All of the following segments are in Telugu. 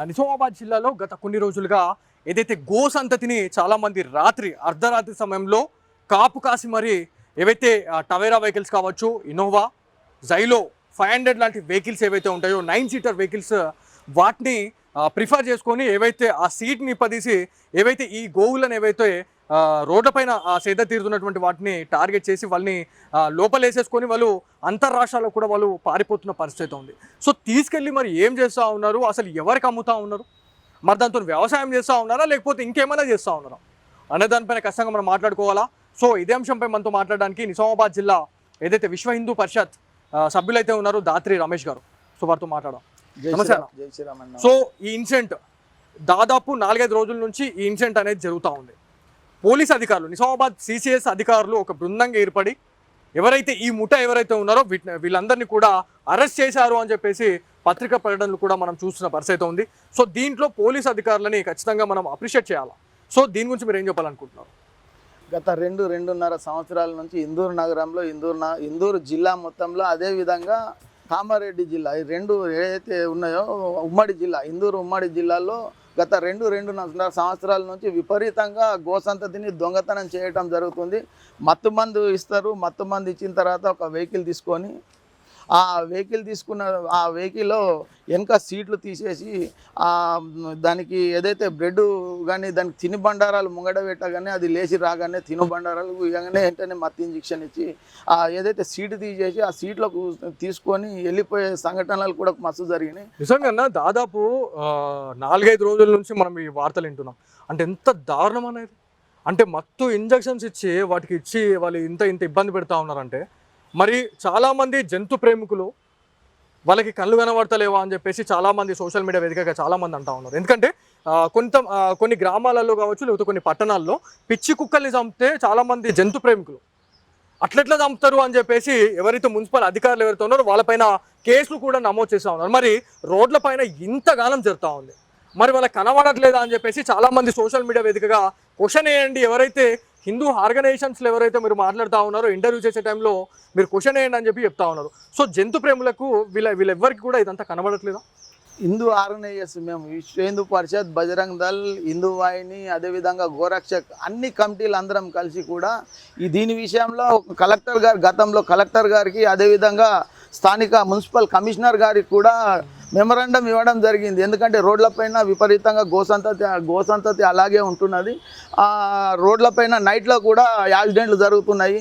నిజామాబాద్ జిల్లాలో గత కొన్ని రోజులుగా ఏదైతే గో సంతతిని చాలా మంది రాత్రి అర్ధరాత్రి సమయంలో కాపు కాసి మరి ఏవైతే టవేరా వెహికల్స్ కావచ్చు, ఇన్నోవా, జైలో 500 లాంటి వెహికల్స్ ఏవైతే ఉంటాయో 9 సీటర్ వెహికల్స్ వాటిని ప్రిఫర్ చేసుకొని ఏవైతే ఆ సీట్ని పదీసి ఏవైతే ఈ గోవులను ఏవైతే రోడ్లపైన సేద తీరుతున్నటువంటి వాటిని టార్గెట్ చేసి వాళ్ళని లోపలేసేసుకొని వాళ్ళు అంతర్రాష్ట్రాల్లో కూడా వాళ్ళు పారిపోతున్న పరిస్థితి ఉంది. సో తీసుకెళ్ళి మరి ఏం చేస్తూ ఉన్నారు, అసలు ఎవరికి అమ్ముతూ ఉన్నారు, మరి దాంతో వ్యవసాయం చేస్తూ ఉన్నారా లేకపోతే ఇంకేమైనా చేస్తూ ఉన్నారా అనే దానిపైన ఖచ్చితంగా మనం మాట్లాడుకోవాలా. సో ఇదే అంశంపై మనతో మాట్లాడడానికి నిజామాబాద్ జిల్లా ఏదైతే విశ్వ హిందూ పరిషత్ సభ్యులైతే ఉన్నారో దాత్రి రమేష్ గారు, సో వారితో మాట్లాడదాం. నమస్తే. సో ఈ ఇన్సిడెంట్ దాదాపు 4-5 రోజుల నుంచి ఈ ఇన్సిడెంట్ అనేది జరుగుతూ ఉంది. పోలీస్ అధికారులు, నిజామాబాద్ సిసిఎస్ అధికారులు ఒక బృందంగా ఏర్పడి ఎవరైతే ఈ ముఠా ఎవరైతే ఉన్నారో వీళ్ళందరినీ కూడా అరెస్ట్ చేశారు అని చెప్పేసి పత్రికా ప్రకటనలు కూడా మనం చూస్తున్న పరిస్థితి ఉంది. సో దీంట్లో పోలీస్ అధికారులని ఖచ్చితంగా మనం అప్రిషియేట్ చేయాలి. సో దీని గురించి మీరు ఏం చెప్పాలనుకుంటున్నారు? గత 2-2.5 సంవత్సరాల నుంచి ఇందూరు నగరంలో ఇందూరు జిల్లా మొత్తంలో, అదేవిధంగా కామారెడ్డి జిల్లా, ఈ రెండు ఏదైతే ఉన్నాయో ఉమ్మడి జిల్లా, ఇందూరు ఉమ్మడి జిల్లాలో గత 2-2.5 సంవత్సరాల నుంచి విపరీతంగా గోసంతతిని దొంగతనం చేయటం జరుగుతుంది. మత్తుమందు ఇస్తారు, మత్తుమందు ఇచ్చిన తర్వాత ఒక వెహికల్ తీసుకొని ఆ వెహికల్లో వెనక సీట్లు తీసేసి దానికి ఏదైతే బ్రెడ్ కానీ దానికి తిని బండారాలు ముంగడ పెట్టగానే అది లేచి రాగానే తిను బండారాలు ఇవ్వగానే వెంటనే మత్తు ఇంజక్షన్ ఇచ్చి ఏదైతే సీటు తీసేసి ఆ సీట్లకు తీసుకొని వెళ్ళిపోయే సంఘటనలు కూడా మస్తు జరిగినాయి. నిజంగా దాదాపు 4-5 రోజుల నుంచి మనం ఈ వార్తలు వింటున్నాం. అంటే ఎంత దారుణం అనేది, అంటే మత్తు ఇంజక్షన్స్ ఇచ్చి వాటికి ఇచ్చి వాళ్ళు ఇంత ఇబ్బంది పెడతా ఉన్నారంటే, మరి చాలామంది జంతు ప్రేమికులు వాళ్ళకి కళ్ళు కనబడతలేవా అని చెప్పేసి చాలామంది సోషల్ మీడియా వేదికగా చాలామంది అంటూ ఉన్నారు. ఎందుకంటే కొన్ని గ్రామాలలో కావచ్చు లేకపోతే కొన్ని పట్టణాల్లో పిచ్చి కుక్కల్ని చంపితే చాలామంది జంతు ప్రేమికులు అట్లెట్లా చంపుతారు అని చెప్పేసి ఎవరైతే మున్సిపల్ అధికారులు ఎవరైతే ఉన్నారో వాళ్ళపైన కేసులు కూడా నమోదు చేస్తూ ఉన్నారు. మరి రోడ్ల పైన ఇంతగానం జరుగుతూ ఉంది, మరి వాళ్ళకి కనబడట్లేదా అని చెప్పేసి చాలామంది సోషల్ మీడియా వేదికగా క్వశ్చన్ వేయండి. ఎవరైతే హిందూ ఆర్గనైజేషన్స్లో ఎవరైతే మీరు మాట్లాడుతూ ఉన్నారో ఇంటర్వ్యూ చేసే టైంలో మీరు క్వశ్చన్ వేయండి అని చెప్పి చెప్తా ఉన్నారు. సో జంతు ప్రేములకు వీళ్ళెవ్వరికి కూడా ఇదంతా కనబడట్లేదా? హిందూ ఆర్గనైజేషన్ మేము విశ్వ హిందూ పరిషత్, బజరంగ్ దళ్, హిందూ వాహిని, అదేవిధంగా గోరక్షక్ అన్ని కమిటీలు అందరం కలిసి కూడా దీని విషయంలో కలెక్టర్ గారు, గతంలో కలెక్టర్ గారికి, అదేవిధంగా స్థానిక మున్సిపల్ కమిషనర్ గారికి కూడా మెమరాండం ఇవ్వడం జరిగింది. ఎందుకంటే రోడ్లపైన విపరీతంగా గోసంతతి అలాగే ఉంటున్నది. రోడ్లపైన నైట్లో కూడా యాక్సిడెంట్లు జరుగుతున్నాయి.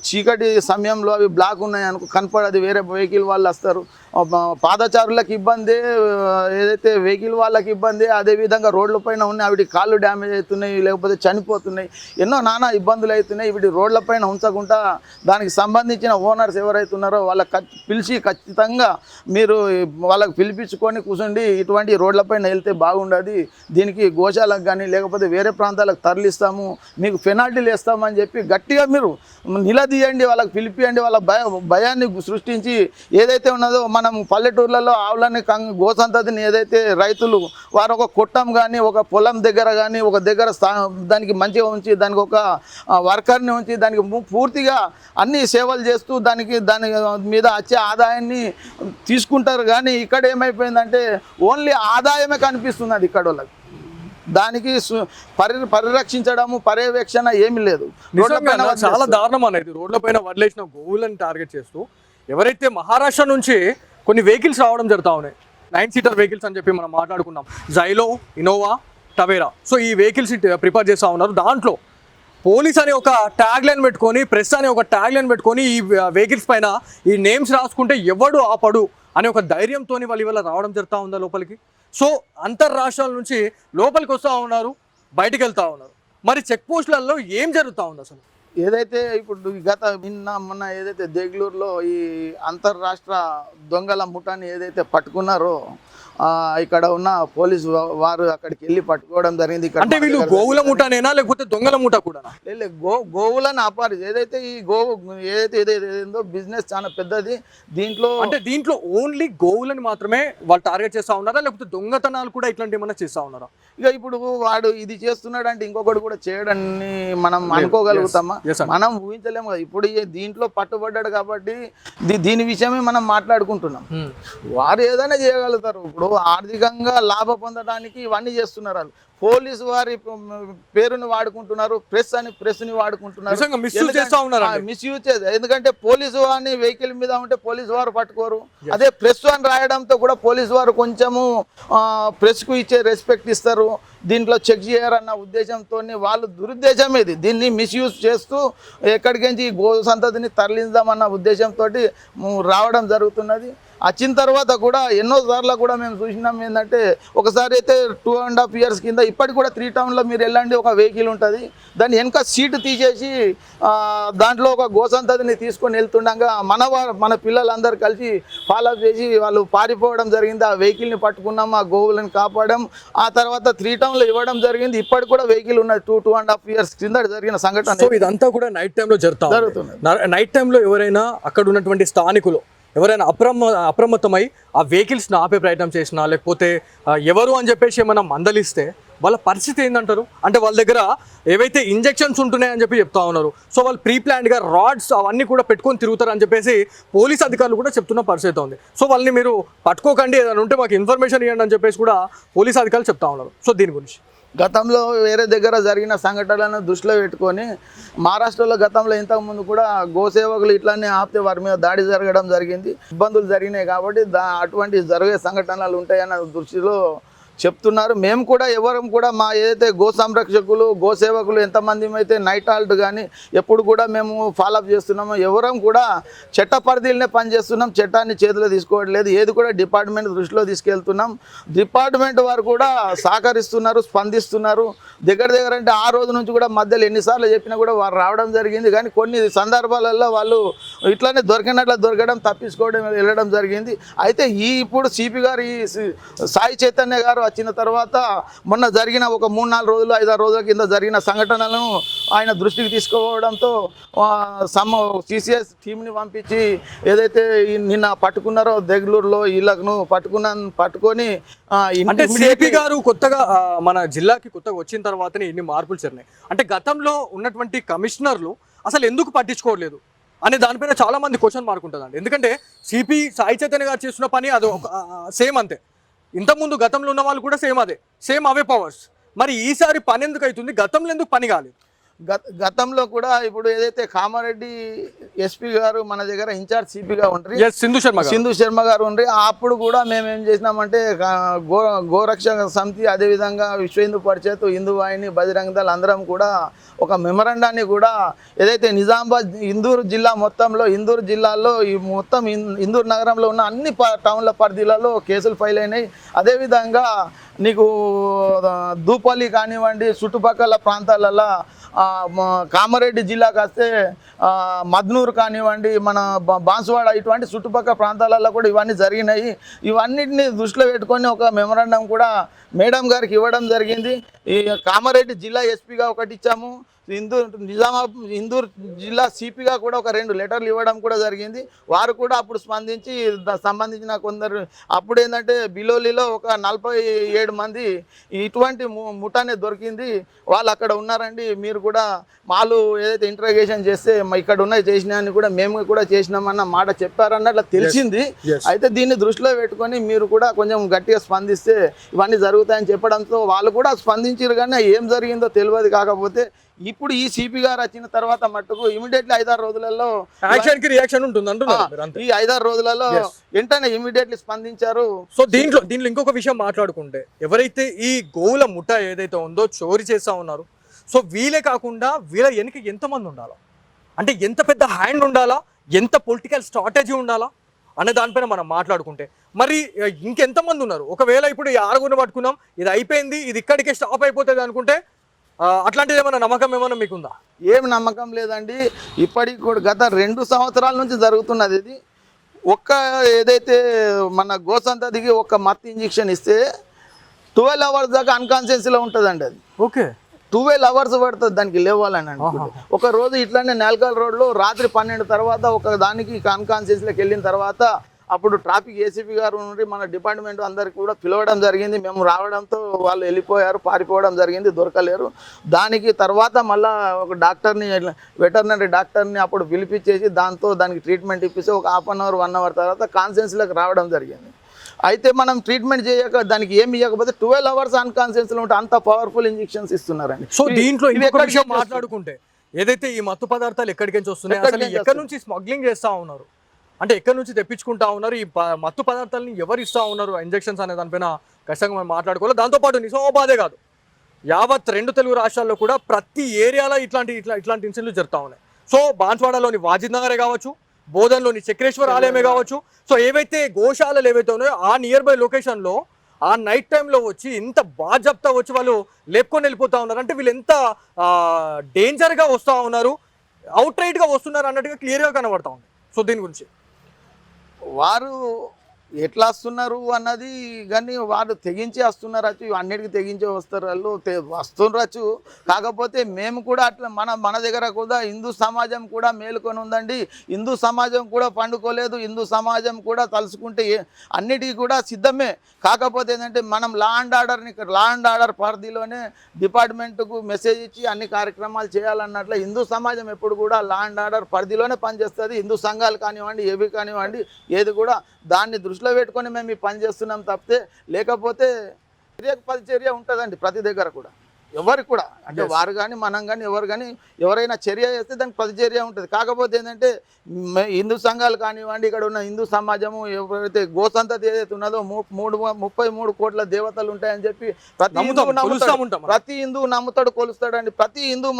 చీకటి సమయంలో అవి బ్లాక్ ఉన్నాయి అనుకో కనపడది, వేరే వెహికల్ వాళ్ళు వస్తారు, పాదచారులకు ఇబ్బంది, ఏదైతే వెహికల్ వాళ్ళకి ఇబ్బంది, అదేవిధంగా రోడ్లపైన ఉన్నాయి వీటి కాళ్ళు డ్యామేజ్ అవుతున్నాయి, లేకపోతే చనిపోతున్నాయి, ఎన్నో నానా ఇబ్బందులు అవుతున్నాయి. వీటి రోడ్లపైన ఉంచకుండా దానికి సంబంధించిన ఓనర్స్ ఎవరైతే ఉన్నారో వాళ్ళకి పిలిచి ఖచ్చితంగా మీరు వాళ్ళకి పిలిపించుకొని కూర్చుండి ఇటువంటి రోడ్లపైన వెళ్తే బాగుండదు, దీనికి గోశాలకు కానీ లేకపోతే వేరే ప్రాంతాలకు తరలిస్తాము, మీకు పెనాల్టీలు వేస్తామని చెప్పి గట్టిగా మీరు నిలదీయండి, వాళ్ళకి పిలిపియండి. వాళ్ళ భయాన్ని సృష్టించి ఏదైతే ఉన్నదో మనం పల్లెటూర్లలో ఆవులని గోసంతతిని ఏదైతే రైతులు వారు ఒక కొట్టం కానీ ఒక పొలం దగ్గర కానీ ఒక దగ్గర దానికి మంచిగా ఉంచి దానికి ఒక వర్కర్ని ఉంచి దానికి పూర్తిగా అన్ని సేవలు చేస్తూ దాని మీద వచ్చే ఆదాయాన్ని తీసుకుంటారు. కానీ ఇక్కడ ఏమైపోయిందంటే ఓన్లీ ఆదాయమే కనిపిస్తున్నది ఇక్కడ వాళ్ళకి, దానికి పరిరక్షించడము పర్యవేక్షణ ఏమీ లేదు. చాలా దారుణం అనేది రోడ్లపైన వదిలేసిన గోవులను టార్గెట్ చేస్తూ ఎవరైతే మహారాష్ట్ర నుంచి కొన్ని వెహికల్స్ రావడం జరుగుతూ ఉన్నాయి, 9 సీటర్ వెహికల్స్ అని చెప్పి మనం మాట్లాడుకున్నాం, జైలో, ఇన్నోవా, టవేరా. సో ఈ వెహికల్స్ ప్రిపేర్ చేస్తూ ఉన్నారు. దాంట్లో పోలీస్ అనే ఒక ట్యాగ్ లైన్ పెట్టుకొని, ప్రెస్ అనే ఒక ట్యాగ్ లైన్ పెట్టుకొని ఈ వెహికల్స్ పైన ఈ నేమ్స్ రాసుకుంటే ఎవడు ఆపడు అనే ఒక ధైర్యంతో వాళ్ళు ఇవాళ రావడం జరుగుతూ ఉందా లోపలికి. సో అంతర్రాష్ట్రాల నుంచి లోపలికి వస్తూ ఉన్నారు, బయటికి వెళ్తూ ఉన్నారు. మరి చెక్ పోస్టులలో ఏం జరుగుతూ ఉంది అసలు? ఏదైతే ఇప్పుడు గత మొన్న ఏదైతే దేగ్లూరులో ఈ అంతర్రాష్ట్ర దొంగల ముఠాని ఏదైతే పట్టుకున్నారో ఇక్కడ ఉన్న పోలీసు వారు అక్కడికి వెళ్ళి పట్టుకోవడం జరిగింది. అంటే వీళ్ళు గోవుల ముఠానేనా లేకపోతే దొంగల ముఠ కూడా? గోవులను అపారి ఏదైతే ఈ ఏదైతే బిజినెస్ చాలా పెద్దది. దీంట్లో ఓన్లీ గోవులని మాత్రమే వాళ్ళు టార్గెట్ చేస్తా ఉన్నారా లేకపోతే దొంగతనాలు కూడా ఇట్లాంటి ఏమైనా చేస్తా ఉన్నారా? ఇక ఇప్పుడు వాడు ఇది చేస్తున్నాడు అంటే ఇంకొకటి కూడా చేయడాన్ని మనం అనుకోగలుగుతామా? మనం ఊహించలేము కదా. ఇప్పుడు దీంట్లో పట్టుబడ్డాడు కాబట్టి దీని విషయమే మనం మాట్లాడుకుంటున్నాం. వారు ఏదైనా చేయగలుగుతారు. ఇప్పుడు ఆర్థికంగా లాభ పొందడానికి ఇవన్నీ చేస్తున్నారు వాళ్ళు. పోలీసు వారి పేరుని వాడుకుంటున్నారు, ప్రెస్ని వాడుకుంటున్నారు, మిస్యూజ్ చేస్తా ఉన్నారు. మిస్యూజ్ చేసి, ఎందుకంటే పోలీసు వారిని వెహికల్ మీద ఉంటే పోలీసు వారు పట్టుకోరు. అదే ప్రెస్ అని రాయడంతో కూడా పోలీసు వారు కొంచెము ప్రెస్కు ఇచ్చే రెస్పెక్ట్ ఇస్తారు, దీంట్లో చెక్ చేయరన్న ఉద్దేశంతో వాళ్ళు దురుద్దేశం ఇది. దీన్ని మిస్యూజ్ చేస్తూ ఎక్కడికించి గో సంతతిని తరలిందామన్న ఉద్దేశంతో రావడం జరుగుతున్నది. వచ్చిన తర్వాత కూడా ఎన్నోసార్లు కూడా మేము చూసినాం ఏంటంటే, ఒకసారి అయితే 2.5 years కింద ఇప్పటికి కూడా 3 Townలో మీరు వెళ్ళండి, ఒక వెహికల్ ఉంటుంది, దాన్ని వెనక సీటు తీసేసి దాంట్లో ఒక గోసంతతిని తీసుకొని వెళ్తుండగా మన పిల్లలందరూ కలిసి ఫాలో చేసి వాళ్ళు పారిపోవడం జరిగింది. ఆ వెహికల్ని పట్టుకున్నాం, ఆ గోవులను కాపాడడం, ఆ తర్వాత 3 Townలో ఇవ్వడం జరిగింది. ఇప్పటికి కూడా వెహికల్ ఉన్నది. 2.5 years కింద జరిగిన సంఘటన. ఇదంతా కూడా నైట్ టైంలో జరుగుతుంది. నైట్ టైంలో ఎవరైనా అక్కడ ఉన్నటువంటి స్థానికులు ఎవరైనా అప్రమత్తమై ఆ వెహికల్స్ని ఆపే ప్రయత్నం చేసినా, లేకపోతే ఎవరు అని చెప్పేసి ఏమైనా మందలిస్తే వాళ్ళ పరిస్థితి ఏంటంటారు? అంటే వాళ్ళ దగ్గర ఏవైతే ఇంజెక్షన్స్ ఉంటున్నాయని చెప్పి చెప్తా ఉన్నారు. సో వాళ్ళు ప్రీ ప్లాన్డ్గా రాడ్స్ అవన్నీ కూడా పెట్టుకొని తిరుగుతారు అని చెప్పేసి పోలీస్ అధికారులు కూడా చెప్తున్న పరిస్థితి ఉంది. సో వాళ్ళని మీరు పట్టుకోకండి, ఏదైనా ఉంటే మాకు ఇన్ఫర్మేషన్ ఇవ్వండి అని చెప్పేసి కూడా పోలీస్ అధికారులు చెప్తా ఉన్నారు. సో దీని గురించి గతంలో వేరే దగ్గర జరిగిన సంఘటనలను దృష్టిలో పెట్టుకొని మహారాష్ట్రలో గతంలో ఇంతకుముందు కూడా గోసేవకులు ఇట్లానే ఆపితే వారి మీద దాడి జరగడం జరిగింది, ఇబ్బందులు జరిగినాయి. కాబట్టి అటువంటి జరిగే సంఘటనలు ఉంటాయన్న దృష్టిలో చెప్తున్నారు. మేము కూడా ఎవరం కూడా మా ఏదైతే గో సంరక్షకులు గోసేవకులు ఎంతమంది అయితే నైట్ హాల్ట్ కానీ ఎప్పుడు కూడా మేము ఫాలోఅప్ చేస్తున్నాము. ఎవరం కూడా చట్ట పరిధిలోనే పనిచేస్తున్నాం, చట్టాన్ని చేతిలో తీసుకోవట్లేదు. ఏది కూడా డిపార్ట్మెంట్ దృష్టిలో తీసుకెళ్తున్నాం. డిపార్ట్మెంట్ వారు కూడా సహకరిస్తున్నారు, స్పందిస్తున్నారు. దగ్గర అంటే ఆ రోజు నుంచి కూడా మధ్యలో ఎన్నిసార్లు చెప్పినా కూడా వారు రావడం జరిగింది. కానీ కొన్ని సందర్భాలలో వాళ్ళు ఇట్లానే దొరకడం తప్పించుకోవడం వెళ్ళడం జరిగింది. అయితే ఇప్పుడు సిపి గారు ఈ సాయి చైతన్య గారు వచ్చిన తర్వాత మొన్న జరిగిన ఒక 3-4 రోజులు 5-6 రోజుల కింద జరిగిన సంఘటనలను ఆయన దృష్టికి తీసుకుపోవడంతో సిసిఎస్ టీంని పంపించి ఏదైతే నిన్న పట్టుకున్నారో దెగ్లూరులో వీళ్ళను పట్టుకొని అంటే సిపి గారు కొత్తగా మన జిల్లాకి కొత్తగా వచ్చిన తర్వాతనే ఇన్ని మార్పులు జరిగినాయి. అంటే గతంలో ఉన్నటువంటి కమిషనర్లు అసలు ఎందుకు పట్టించుకోవట్లేదు అనే దానిపైన చాలా మంది క్వశ్చన్ మార్క్ ఉంటుందండి. ఎందుకంటే సిపి సాయి చైతన్య గారు చేస్తున్న పని అది సేమ్ అంతే. ఇంతకుముందు గతంలో ఉన్న వాళ్ళు కూడా సేమ్ అవే పవర్స్. మరి ఈసారి పని ఎందుకు అవుతుంది? గతంలో ఎందుకు పని కాలేదు? గతంలో కూడా ఇప్పుడు ఏదైతే కామారెడ్డి ఎస్పీ గారు మన దగ్గర ఇన్ఛార్జ్ సిపిగా ఉంటారు, సింధు శర్మ గారు ఉండ్రి. అప్పుడు కూడా మేము ఏం చేసినామంటే గోరక్షక సమితి, అదేవిధంగా విశ్వ హిందూ పరిషత్, హిందూ వాహిని, బజరంగ దళ్ అందరం కూడా ఒక మెమరాండాన్ని కూడా ఏదైతే నిజామాబాద్ ఇందూరు జిల్లా మొత్తంలో, ఇందూరు జిల్లాలో ఈ మొత్తం ఇందూరు నగరంలో ఉన్న అన్ని టౌన్ల పరిధిలలో కేసులు ఫైల్ అయినాయి. అదేవిధంగా నీకు దూపల్లి కానివ్వండి, చుట్టుపక్కల ప్రాంతాలలో కామారెడ్డి జిల్లాకు వస్తే మద్నూరు కానివ్వండి, మన బాన్సువాడ, ఇటువంటి చుట్టుపక్కల ప్రాంతాలలో కూడా ఇవన్నీ జరిగినాయి. ఇవన్నిటిని దృష్టిలో పెట్టుకొని ఒక మెమరాండం కూడా మేడం గారికి ఇవ్వడం జరిగింది. ఈ కామారెడ్డి జిల్లా ఎస్పీగా ఒకటి ఇచ్చాము, ఇందూరు జిల్లా సిపిగా కూడా ఒక 2 లెటర్లు ఇవ్వడం కూడా జరిగింది. వారు కూడా అప్పుడు స్పందించి సంబంధించిన కొందరు అప్పుడు ఏంటంటే బిలోలిలో ఒక 47 మంది ఇటువంటి ముఠానే దొరికింది, వాళ్ళు అక్కడ ఉన్నారండి, మీరు కూడా వాళ్ళు ఏదైతే ఇంట్రాగేషన్ చేస్తే ఇక్కడ ఉన్నాయి చేసినా అని కూడా మేము కూడా చేసినామన్న మాట చెప్పారన్నట్లా తెలిసింది. అయితే దీన్ని దృష్టిలో పెట్టుకొని మీరు కూడా కొంచెం గట్టిగా స్పందిస్తే ఇవన్నీ జరుగుతాయని చెప్పడంతో వాళ్ళు కూడా స్పందించారు. కానీ ఏం జరిగిందో తెలియదు. కాకపోతే ఇప్పుడు ఈ సిపి గారు వచ్చిన తర్వాత మట్టుకు ఇమీడియట్లీ 5-6 రోజులలో రియాక్షన్ ఉంటుంది అంటున్నారు. ఈ 5-6 రోజులలో వెంటనే ఇమీడియట్లీ స్పందించారు. సో దీంట్లో ఇంకొక విషయం మాట్లాడుకుంటే, ఎవరైతే ఈ గోవుల ముఠ ఏదైతే ఉందో చోరీ చేస్తా ఉన్నారు, సో వీళ్ళే కాకుండా వీళ్ళ వెనక ఎంతమంది ఉండాలా, అంటే ఎంత పెద్ద హ్యాండ్ ఉండాలా, ఎంత పొలిటికల్ స్ట్రాటజీ ఉండాలా అనే దానిపైన మనం మాట్లాడుకుంటే మరి ఇంకెంతమంది ఉన్నారు? ఒకవేళ ఇప్పుడు 6 పట్టుకున్నాం, ఇది అయిపోయింది, ఇది ఇక్కడికే స్టాప్ అయిపోతుంది అనుకుంటే అట్లాంటిది ఏమైనా నమ్మకం ఏమైనా మీకుందా? ఏం నమ్మకం లేదండి. ఇప్పటికి కూడా గత 2 సంవత్సరాల నుంచి జరుగుతున్నది ఇది. ఏదైతే మన గోసంతదికి ఒక మత్తు ఇంజెక్షన్ ఇస్తే 12 hours దాకా అన్కాన్షియస్లో ఉంటుందండి. అది ఓకే, 12 hours పడుతుంది దానికి లేవాలని. ఒక రోజు ఇట్లానే నేల్కల్ రోడ్లో రాత్రి 12 తర్వాత ఒక దానికి అన్కాన్షియస్లోకి వెళ్ళిన తర్వాత అప్పుడు ట్రాఫిక్ ఏసీపీ గారు నుండి మన డిపార్ట్మెంట్ అందరికి కూడా పిలవడం జరిగింది. మేము రావడంతో వాళ్ళు వెళ్ళిపోయారు, పారిపోవడం జరిగింది, దొరకలేరు. దానికి తర్వాత మళ్ళీ ఒక డాక్టర్ని, వెటర్నరీ డాక్టర్ని అప్పుడు పిలిపించేసి దానికి ట్రీట్మెంట్ ఇప్పిస్తే ఒక 1/2 hour 1 hour తర్వాత కాన్షియస్లోకి రావడం జరిగింది. అయితే మనం ట్రీట్మెంట్ చేయక దానికి ఏమి ఇవ్వకపోతే 12 అవర్స్ అన్కాన్షియస్లో ఉంటే అంత పవర్ఫుల్ ఇంజెక్షన్స్ ఇస్తున్నారండి. సో దీంట్లో ఇవి ఇంకొక ఎక్కడికి విషయం వస్తున్నాయి? మాట్లాడుకుంటే ఏదైతే ఈ మత్తు పదార్థాలు ఎక్కడికి నుంచి వస్తున్నాయి, ఎక్కడికి అసలు నుంచి ఎక్కడి నుంచి స్మగ్లింగ్ చేస్తా ఉన్నారు, అంటే ఎక్కడి నుంచి తెప్పించుకుంటా ఉన్నారు, ఈ మత్తు పదార్థాలని ఎవరు ఇస్తా ఉన్నారు ఇంజెక్షన్స్ అనే దానిపైన ఖచ్చితంగా మనం మాట్లాడుకోవాలి. దాంతోపాటు నిజామాబాదే కాదు, యావత్ 2 తెలుగు రాష్ట్రాల్లో కూడా ప్రతి ఏరియాలో ఇట్లాంటి ఇన్సిడెంట్లు జరుగుతూ ఉన్నాయి. సో బాన్స్వాడలోని వాజిద్ నగరే కావచ్చు, బోధన్లోని చక్రేశ్వర ఆలయమే కావచ్చు, సో ఏవైతే గోశాలలు ఏవైతే ఉన్నాయో ఆ నియర్ బై లొకేషన్లో ఆ నైట్ టైంలో వచ్చి ఇంత బాజప్తా వచ్చి వాళ్ళు లేపుకొని వెళ్ళిపోతా ఉన్నారు. అంటే వీళ్ళు ఎంత డేంజర్గా వస్తూ ఉన్నారు, అవుట్ రైట్గా వస్తున్నారు అన్నట్టుగా క్లియర్గా కనబడతా ఉంది. సో దీని గురించి వారు ఎట్లా వస్తున్నారు అన్నది కానీ వారు తెగించి వస్తున్నారు, అన్నిటికీ తెగించి వస్తారు, వాళ్ళు వస్తుండొచ్చు. కాకపోతే మేము కూడా అట్లా మన దగ్గర కూడా హిందూ సమాజం కూడా మేలుకొని ఉందండి. హిందూ సమాజం కూడా పండుకోలేదు, హిందూ సమాజం కూడా తలుసుకుంటే అన్నిటికీ కూడా సిద్ధమే. కాకపోతే ఏంటంటే మనం లా అండ్ ఆర్డర్ పరిధిలోనే డిపార్ట్మెంట్కు మెసేజ్ ఇచ్చి అన్ని కార్యక్రమాలు చేయాలన్నట్లు హిందూ సమాజం ఎప్పుడు కూడా లా అండ్ ఆర్డర్ పరిధిలోనే పనిచేస్తుంది. హిందూ సంఘాలు కానివ్వండి, ఏవి కానివ్వండి, ఏది కూడా దాన్ని దృష్టిలో పెట్టుకొని మేము ఈ పని చేస్తున్నాం తప్పితే, లేకపోతే చర్యకు పరిచర్య ఉంటుందండి ప్రతి దగ్గర కూడా, ఎవరికి కూడా. అంటే వారు కానీ మనం కానీ ఎవరు కానీ ఎవరైనా చర్య చేస్తే దానికి ప్రతిచర్య ఉంటుంది. కాకపోతే ఏంటంటే హిందూ సంఘాలు కానివ్వండి, ఇక్కడ ఉన్న హిందూ సమాజము ఎవరైతే గోసంతతి ఏదైతే ఉన్నదో 33 కోట్ల దేవతలు ఉంటాయని చెప్పి ప్రతి హిందూ నమ్ముతాడు, కొలుస్తాడండి. ప్రతి హిందూ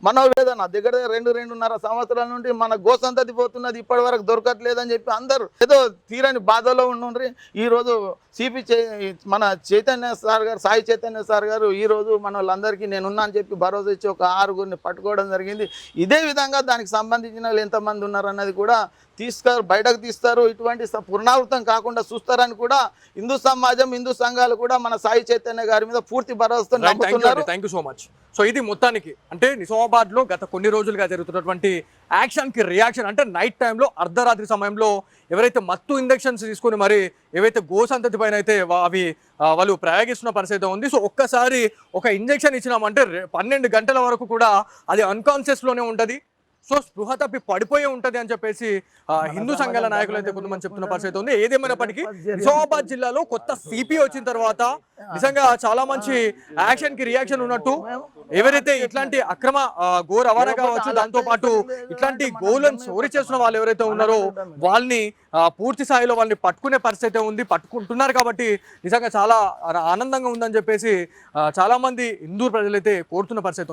మనోవేదన దగ్గర 2.5 సంవత్సరాల నుండి మన గోసంతతి పోతున్నది, ఇప్పటి వరకు దొరకట్లేదని చెప్పి అందరూ ఏదో తీరని బాధలో ఉండ్రి. ఈరోజు సిపి మన చైతన్య సార్ గారు, సాయి చైతన్య సార్ గారు ఈరోజు మన వాళ్ళందరికీ నేనున్నా అని చెప్పి భరోసా ఇచ్చి ఒక 6గురిని పట్టుకోవడం జరిగింది. ఇదే విధంగా దానికి సంబంధించిన వాళ్ళు ఎంతమంది ఉన్నారు అన్నది కూడా బయటకు తీస్తారు. ఇటువంటి పునరావృతం కాకుండా చూస్తారని కూడా హిందూ సమాజం, హిందూ సంఘాలు కూడా మన సాయి చైతన్య గారి మీద పూర్తి భరోసాతో నమ్ముతున్నారు. Thank you so much. So ఇది మొత్తానికి అంటే నిజామాబాద్లో గత కొన్ని రోజులుగా జరుగుతున్నటువంటి యాక్షన్కి రియాక్షన్. అంటే నైట్ టైంలో అర్ధరాత్రి సమయంలో ఎవరైతే మత్తు ఇంజెక్షన్స్ తీసుకొని మరి ఏవైతే గోసంతతి పైన అయితే అవి వాళ్ళు ప్రయోగిస్తున్న పరిస్థితి ఉంది. సో ఒక్కసారి ఒక ఇంజెక్షన్ ఇచ్చినామంటే 12 గంటల వరకు కూడా అది అన్కాన్షియస్లోనే ఉంటుంది. సో స్పృహ తప్పి పడిపోయి ఉంటుంది అని చెప్పేసి హిందూ సంఘాల నాయకులు అయితే కొంతమంది చెప్తున్న పరిస్థితి ఉంది. ఏదేమైనప్పటికీ నిజామాబాద్ జిల్లాలో కొత్త సిపి వచ్చిన తర్వాత నిజంగా చాలా మంచి యాక్షన్ కి రియాక్షన్ ఉన్నట్టు. ఎవరైతే ఇట్లాంటి అక్రమ గో రవాణా కావచ్చు, దాంతో పాటు ఇట్లాంటి గోలను చోరీ చేస్తున్న వాళ్ళు ఎవరైతే ఉన్నారో వాళ్ళని పూర్తి స్థాయిలో వాళ్ళని పట్టుకునే పరిస్థితి ఉంది, పట్టుకుంటున్నారు. కాబట్టి నిజంగా చాలా ఆనందంగా ఉందని చెప్పేసి చాలా మంది హిందూ ప్రజలైతే కోరుతున్న పరిస్థితి ఉంది.